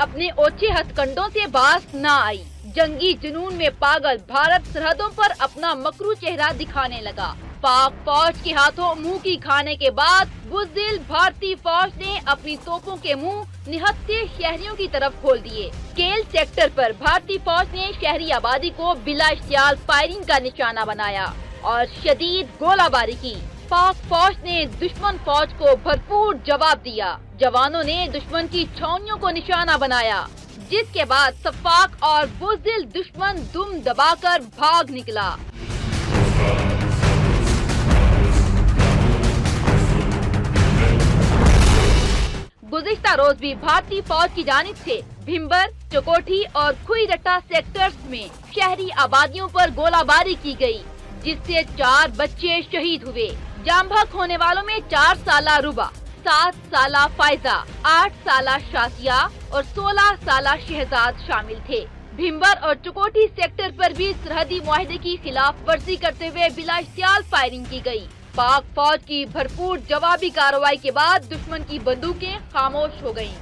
अपने ओछे हथकंडों से बाज न आई। जंगी जुनून में पागल भारत सरहदों पर अपना मकरू चेहरा दिखाने लगा। पाक फौज के हाथों मुंह की खाने के बाद बुज़दिल भारतीय फौज ने अपनी तोपों के मुंह निहत्थे शहरियों की तरफ खोल दिए। केल सेक्टर पर भारतीय फौज ने शहरी आबादी को बिला इश्तियाल फायरिंग का निशाना बनाया और शदीद गोलाबारी की। पाक फौज ने दुश्मन फौज को भरपूर जवाब दिया। जवानों ने दुश्मन की छावनियों को निशाना बनाया, जिसके बाद सफाक और बुज़दिल दुश्मन दुम दबाकर भाग निकला। गुज़िश्ता रोज भी भारतीय फौज की जानिब से भिम्बर, चकोठी और खुईरट्टा सेक्टर्स में शहरी आबादियों पर गोलाबारी की गई, जिससे 4 बच्चे शहीद हुए। जाम बहक होने वालों में 4 साला रुबा, 7 साला फायजा, 8 साला शासिया और 16 साला शहजाद शामिल थे। भिम्बर और चकोठी सेक्टर पर भी सरहदी मुआहदे की खिलाफ वर्जी करते हुए बिला इश्तियाल फायरिंग की गई। पाक फौज की भरपूर जवाबी कार्रवाई के बाद दुश्मन की बंदूकें खामोश हो गईं।